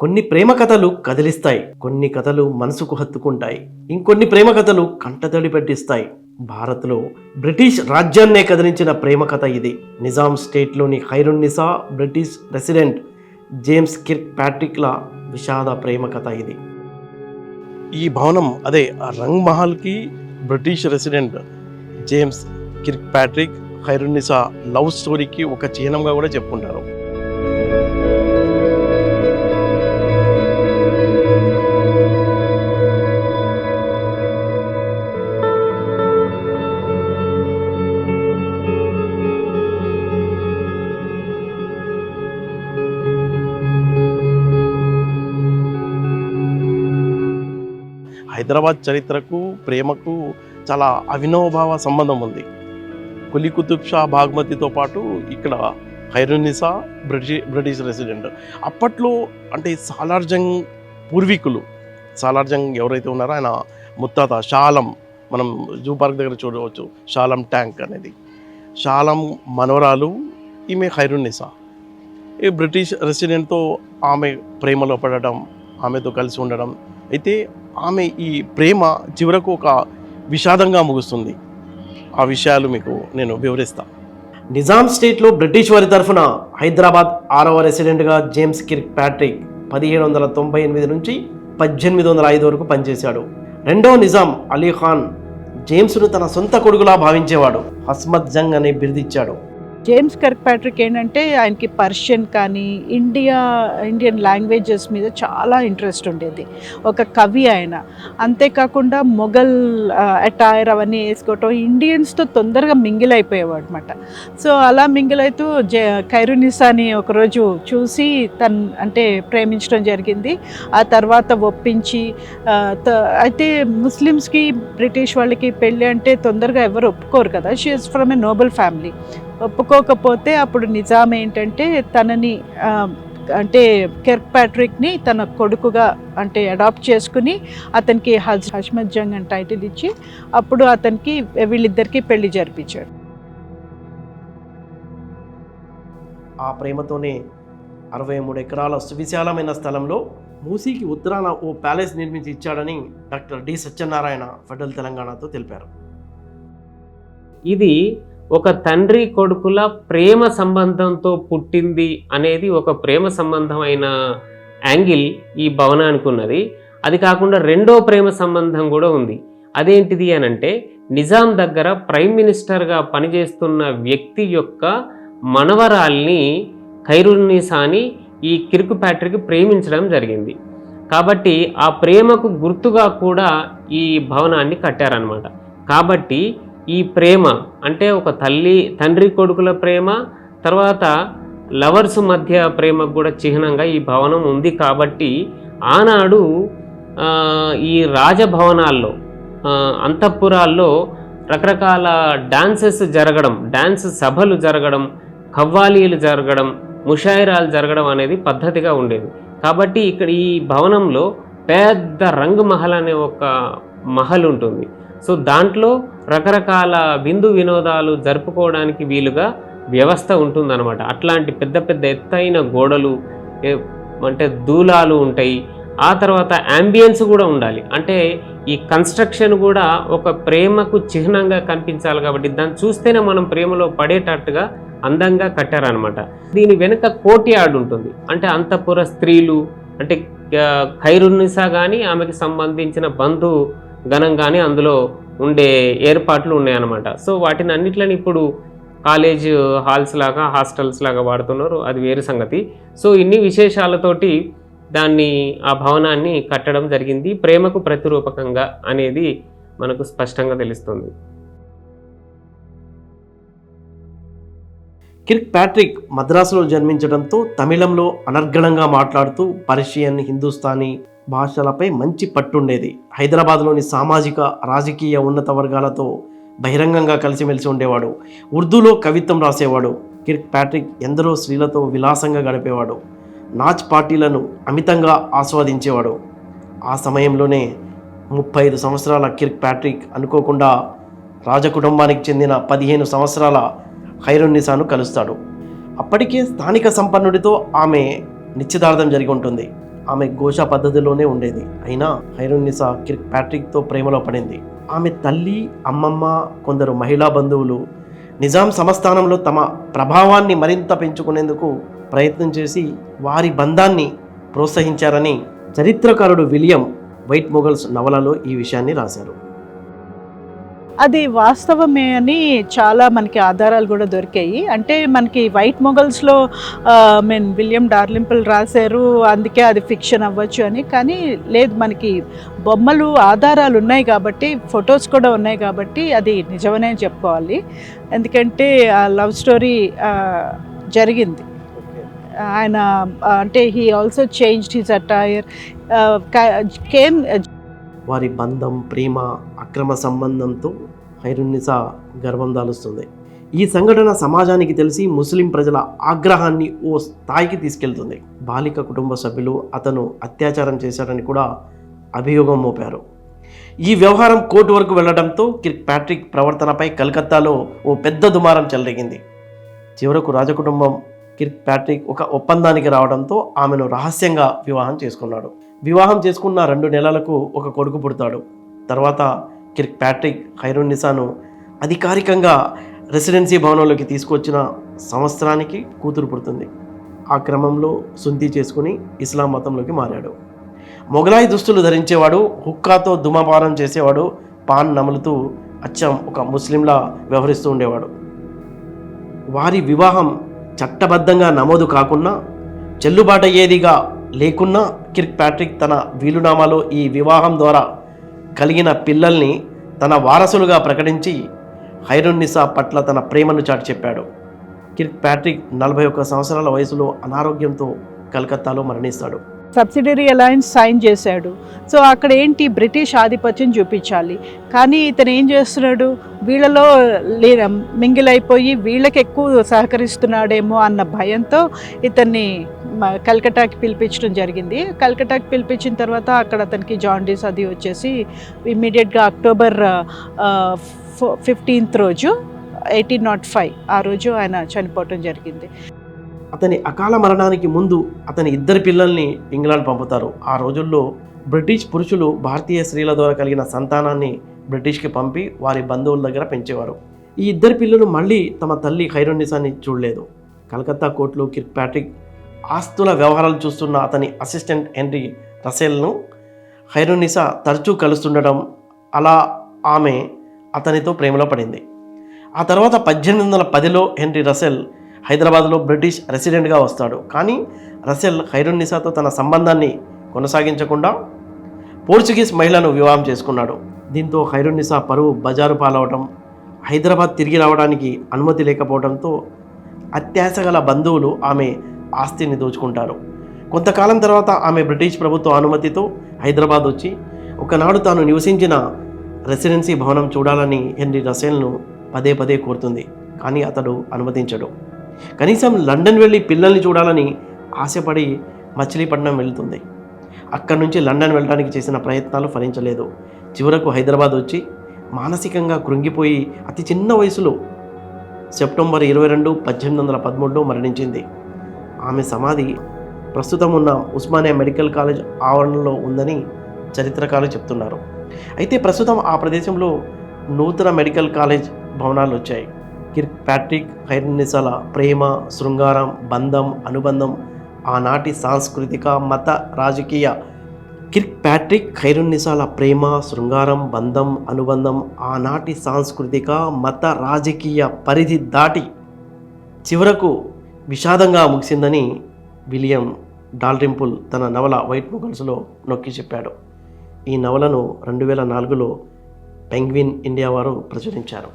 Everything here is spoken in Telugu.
కొన్ని ప్రేమ కథలు కదిలిస్తాయి, కొన్ని కథలు మనసుకు హత్తుకుంటాయి, ఇంకొన్ని ప్రేమ కథలు కంటతడి పెట్టిస్తాయి. భారత్లో బ్రిటిష్ రాజ్యాన్నే కదిలించిన ప్రేమ కథ ఇది. నిజాం స్టేట్లోని Khairunnisa British resident James Kirk ప్యాట్రిక్ల విషాద ప్రేమ కథ ఇది. ఈ భవనం అదే రంగ్ మహల్కి British resident James Kirk Patrick Khairunnisa love స్టోరీకి ఒక చిహ్నంగా కూడా చెప్పుకుంటారు. హైదరాబాద్ చరిత్రకు ప్రేమకు చాలా అవినోభావ సంబంధం ఉంది. కులీ కుతుబ్ షా బాగ్మతితో పాటు ఇక్కడ ఖైరున్నిసా బ్రిటిష్ రెసిడెంట్. అప్పట్లో అంటే సాలార్ జంగ్ పూర్వీకులు, సాలార్ జంగ్ ఎవరైతే ఉన్నారో ఆయన ముత్తాత షాలం, మనం జూ పార్క్ దగ్గర చూడవచ్చు షాలం ట్యాంక్ అనేది. షాలం మనవరాలు ఈమె ఖైరున్నిసా. ఈ బ్రిటిష్ రెసిడెంట్తో ఆమె ప్రేమలో పడడం, ఆమెతో కలిసి ఉండడం. అయితే ఆమె ఈ ప్రేమ చివరకు ఒక విషాదంగా ముగుస్తుంది. ఆ విషయాలు మీకు నేను వివరిస్తాను. నిజాం స్టేట్లో బ్రిటిష్ వారి తరఫున హైదరాబాద్ 6వ రెసిడెంట్గా జేమ్స్ కిర్క్ ప్యాట్రిక్ 1798 నుంచి 1805 వరకు పనిచేశాడు. రెండవ నిజాం అలీ ఖాన్ జేమ్స్ను తన సొంత కొడుకులా భావించేవాడు. హస్మత్ జంగ్ అనే బిరుదిచ్చాడు. జేమ్స్ కిర్క్ ప్యాట్రిక్ ఏంటంటే ఆయనకి పర్షియన్ కానీ ఇండియన్ లాంగ్వేజెస్ మీద చాలా ఇంట్రెస్ట్ ఉండేది. ఒక కవి ఆయన. అంతేకాకుండా మొఘల్ అటైర్ అవన్నీ వేసుకోవటం, ఇండియన్స్తో తొందరగా మింగిల్ అయిపోయేవాడు అనమాట. సో అలా మింగిల్ అవుతూ ఖైరున్నిసాని ఒకరోజు చూసి అంటే ప్రేమించడం జరిగింది. ఆ తర్వాత ఒప్పించి అయితే ముస్లిమ్స్కి బ్రిటిష్ వాళ్ళకి పెళ్ళి అంటే తొందరగా ఎవరు ఒప్పుకోరు కదా. She is from a Nobel family. ఒప్పుకోకపోతే అప్పుడు నిజాం ఏంటంటే తనని అంటే కిర్క్ ప్యాట్రిక్ని తన కొడుకుగా అంటే అడాప్ట్ చేసుకుని అతనికి హస్మత్ జంగ్ అని టైటిల్ ఇచ్చి అప్పుడు అతనికి వీళ్ళిద్దరికీ పెళ్లి జరిపించాడు. ఆ ప్రేమతోనే 63 ఎకరాల సువిశాలమైన స్థలంలో మూసీకి ఉత్తరాన ఓ ప్యాలెస్ నిర్మించి ఇచ్చాడని డాక్టర్ డి సత్యనారాయణ ఫెడరల్ తెలంగాణతో తెలిపారు. ఇది ఒక తండ్రి కొడుకుల ప్రేమ సంబంధంతో పుట్టింది అనేది ఒక ప్రేమ సంబంధమైన యాంగిల్ ఈ భవనానికి ఉన్నది. అది కాకుండా రెండో ప్రేమ సంబంధం కూడా ఉంది. అదేంటిది అనంటే నిజాం దగ్గర ప్రైమ్ మినిస్టర్గా పనిచేస్తున్న వ్యక్తి యొక్క మనవరాల్ని ఖైరున్నిసాని ఈ కిర్క్ ప్యాట్రిక్ ప్రేమించడం జరిగింది. కాబట్టి ఆ ప్రేమకు గుర్తుగా కూడా ఈ భవనాన్ని కట్టారనమాట. కాబట్టి ఈ ప్రేమ అంటే ఒక తండ్రి కొడుకుల ప్రేమ, తర్వాత లవర్స్ మధ్య ప్రేమకు కూడా చిహ్నంగా ఈ భవనం ఉంది. కాబట్టి ఆనాడు ఈ రాజభవనాల్లో అంతఃపురాల్లో రకరకాల డాన్సెస్ జరగడం, డాన్స్ సభలు జరగడం, ఖవ్వాలీలు జరగడం, ముషాయిరాలు జరగడం అనేది పద్ధతిగా ఉండేది. కాబట్టి ఇక్కడ ఈ భవనంలో పెద్ద రంగ్ మహల్ అనే ఒక మహల్ ఉంటుంది. సో దాంట్లో రకరకాల విందు వినోదాలు జరుపుకోవడానికి వీలుగా వ్యవస్థ ఉంటుందన్నమాట. అట్లాంటి పెద్ద పెద్ద ఎత్తైన గోడలు, అంటే దూలాలు ఉంటాయి. ఆ తర్వాత యాంబియన్స్ కూడా ఉండాలి. అంటే ఈ కన్స్ట్రక్షన్ కూడా ఒక ప్రేమకు చిహ్నంగా కనిపించాలి. కాబట్టి దాన్ని చూస్తేనే మనం ప్రేమలో పడేటట్టుగా అందంగా కట్టారనమాట. దీని వెనుక కోర్ట్యార్డ్ ఉంటుంది. అంటే అంతఃపుర స్త్రీలు, అంటే ఖైరున్నిసా కానీ ఆమెకి సంబంధించిన బంధు గణం కానీ అందులో ఉండే ఏర్పాట్లు ఉన్నాయన్నమాట. సో వాటిని అన్నిట్లని ఇప్పుడు కాలేజ్ హాల్స్ లాగా, హాస్టల్స్ లాగా వాడుతున్నారు. అది వేరే సంగతి. సో ఇన్ని విశేషాలతోటి ఆ భవనాన్ని కట్టడం జరిగింది ప్రేమకు ప్రతిరూపకంగా అనేది మనకు స్పష్టంగా తెలుస్తుంది. కిర్క్ ప్యాట్రిక్ మద్రాసులో జన్మించడంతో తమిళంలో అనర్గళంగా మాట్లాడుతూ పర్షియన్, హిందుస్థానీ భాషలపై మంచి పట్టుండేది. హైదరాబాద్లోని సామాజిక, రాజకీయ ఉన్నత వర్గాలతో బహిరంగంగా కలిసిమెలిసి ఉండేవాడు. ఉర్దూలో కవిత్వం రాసేవాడు. కిర్క్ ప్యాట్రిక్ ఎందరో స్త్రీలతో విలాసంగా గడిపేవాడు. నాచ్ పార్టీలను అమితంగా ఆస్వాదించేవాడు. ఆ సమయంలోనే 35 సంవత్సరాల కిర్క్ ప్యాట్రిక్ అనుకోకుండా రాజకుటుంబానికి చెందిన 15 సంవత్సరాల ఖైరున్నిసాను కలుస్తాడు. అప్పటికే స్థానిక సంపన్నుడితో ఆమె నిశ్చితార్థం జరిగి ఉంటుంది. ఆమె ఘోష పద్ధతిలోనే ఉండేది. అయినా ఖైరున్నిసా కిర్క్ ప్యాట్రిక్తో ప్రేమలో పడింది. ఆమె తల్లి, అమ్మమ్మ, కొందరు మహిళా బంధువులు నిజాం సంస్థానంలో తమ ప్రభావాన్ని మరింత పెంచుకునేందుకు ప్రయత్నం చేసి వారి బంధాన్ని ప్రోత్సహించారని చరిత్రకారుడు విలియం వైట్ మొఘల్స్ నవలలో ఈ విషయాన్ని రాశారు. అది వాస్తవమే అని చాలా మనకి ఆధారాలు కూడా దొరికాయి. అంటే మనకి వైట్ మొఘల్స్లో విలియం డార్లింపుల్ రాశారు, అందుకే అది ఫిక్షన్ అవ్వచ్చు అని. కానీ లేదు, మనకి బొమ్మలు ఆధారాలు ఉన్నాయి కాబట్టి, ఫొటోస్ కూడా ఉన్నాయి కాబట్టి అది నిజమనే చెప్పుకోవాలి. ఎందుకంటే ఆ లవ్ స్టోరీ జరిగింది. ఆయన అంటే he also changed his attire, వారి బంధం, ప్రేమ, అక్రమ సంబంధంతో ఖైరున్నిసా గర్వం దాలుస్తుంది. ఈ సంఘటన సమాజానికి తెలిసి ముస్లిం ప్రజల ఆగ్రహాన్ని ఓ స్థాయికి తీసుకెళ్తుంది. బాలిక కుటుంబ సభ్యులు అతను అత్యాచారం చేశారని కూడా అభియోగం మోపారు. ఈ వ్యవహారం కోర్టు వరకు వెళ్లడంతో కిర్క్ ప్యాట్రిక్ ప్రవర్తనపై కలకత్తాలో ఓ పెద్ద దుమారం చెలరేగింది. చివరకు రాజకుటుంబం కిర్క్ ప్యాట్రిక్ ఒక ఒప్పందానికి రావడంతో ఆమెను రహస్యంగా వివాహం చేసుకున్నాడు. వివాహం చేసుకున్న 2 నెలలకు ఒక కొడుకు పుడతాడు. తర్వాత కిర్క్ ప్యాట్రిక్ ఖైరున్నిసాను అధికారికంగా రెసిడెన్సీ భవనంలోకి తీసుకొచ్చిన సంవత్సరానికి కూతురు పుడుతుంది. ఆ క్రమంలో సుంతి చేసుకుని ఇస్లాం మతంలోకి మారాడు. మొగలాయి దుస్తులు ధరించేవాడు, హుక్కాతో ధూమపానం చేసేవాడు, పాన్ నములుతూ అచ్చం ఒక ముస్లింలా వ్యవహరిస్తూ ఉండేవాడు. వారి వివాహం చట్టబద్ధంగా నమోదు కాకున్నా, చెల్లుబాటయ్యేదిగా లేకున్నా కిర్క్ ప్యాట్రిక్ తన వీలునామాలో ఈ వివాహం ద్వారా కలిగిన పిల్లల్ని తన వారసులుగా ప్రకటించి ఖైరున్నిసా పట్ల తన ప్రేమను చాటి చెప్పాడు. కిర్క్ ప్యాట్రిక్ 41 సంవత్సరాల వయసులో అనారోగ్యంతో కలకత్తాలో మరణిస్తాడు. సబ్సిడరీ అలయన్స్ సైన్ చేశాడు. సో అక్కడ ఏంటి, బ్రిటిష్ ఆధిపత్యం చూపించాలి. కానీ ఇతను ఏం చేస్తున్నాడు, వీళ్ళలో మింగిల్ అయిపోయి వీళ్ళకి ఎక్కువ సహకరిస్తున్నాడేమో అన్న భయంతో ఇతన్ని కల్కటాకి పిలిపించడం జరిగింది. కల్కటాకి పిలిపించిన తర్వాత అక్కడ అతనికి జాండీస్ అది వచ్చేసి ఇమ్మీడియట్గా అక్టోబర్ 15 రోజు 1805 ఆ రోజు ఆయన చనిపోవటం జరిగింది. అతని అకాల మరణానికి ముందు అతని 2 పిల్లల్ని ఇంగ్లాండ్ పంపుతారు. ఆ రోజుల్లో బ్రిటిష్ పురుషులు భారతీయ స్త్రీల ద్వారా కలిగిన సంతానాన్ని బ్రిటిష్కి పంపి వారి బంధువుల దగ్గర పెంచేవారు. ఈ 2 పిల్లలు మళ్ళీ తమ తల్లి ఖైరున్నిసాని చూడలేదు. కలకత్తా కోర్టులో కిర్క్ ప్యాట్రిక్ ఆస్తుల వ్యవహారాలు చూస్తున్న అతని అసిస్టెంట్ హెన్రీ రసెల్ను ఖైరున్నిసా తరచూ కలుస్తుండటం, అలా ఆమె అతనితో ప్రేమలో పడింది. ఆ తర్వాత 1810లో హెన్రీ రసెల్ హైదరాబాద్లో బ్రిటిష్ రెసిడెంట్గా వస్తాడు. కానీ రసెల్ ఖైరున్నిసాతో తన సంబంధాన్ని కొనసాగించకుండా పోర్చుగీస్ మహిళను వివాహం చేసుకున్నాడు. దీంతో ఖైరున్నిసా పరువు బజారు పాలవటం, హైదరాబాద్ తిరిగి రావడానికి అనుమతి లేకపోవడంతో అత్యాశ గల బంధువులు ఆమె ఆస్తిని దోచుకుంటారు. కొంతకాలం తర్వాత ఆమె బ్రిటిష్ ప్రభుత్వ అనుమతితో హైదరాబాద్ వచ్చి ఒకనాడు తాను నివసించిన రెసిడెన్సీ భవనం చూడాలని హెన్రీ రసెల్ను పదే పదే కోరుతుంది. కానీ అతడు అనుమతించడు. కనీసం లండన్ వెళ్ళి పిల్లల్ని చూడాలని ఆశపడి మచిలీపట్నం వెళ్తుంది. అక్కడి నుంచి లండన్ వెళ్ళడానికి చేసిన ప్రయత్నాలు ఫలించలేదు. చివరకు హైదరాబాద్ వచ్చి మానసికంగా కృంగిపోయి అతి చిన్న వయసులో సెప్టెంబర్ 22, 1813లో మరణించింది. ఆమె సమాధి ప్రస్తుతం ఉన్న ఉస్మానియా మెడికల్ కాలేజ్ ఆవరణలో ఉందని చరిత్రకారులు చెప్తున్నారు. అయితే ప్రస్తుతం ఆ ప్రదేశంలో నూతన మెడికల్ కాలేజ్ భవనాలు వచ్చాయి. కిర్క్ ప్యాట్రిక్ ఖైరున్నిసాల ప్రేమ, శృంగారం, బంధం, అనుబంధం ఆనాటి సాంస్కృతిక, మత, రాజకీయ కిర్క్ ప్యాట్రిక్ ఖైరున్నిసాల ప్రేమ, శృంగారం, బంధం, అనుబంధం ఆనాటి సాంస్కృతిక, మత, రాజకీయ పరిధి దాటి చివరకు విషాదంగా ముగిసిందని విలియం డాల్రింపుల్ తన నవల వైట్ మొఘల్స్లో నొక్కి చెప్పాడు. ఈ నవలను 2004లో పెంగ్విన్ ఇండియా వారు ప్రచురించారు.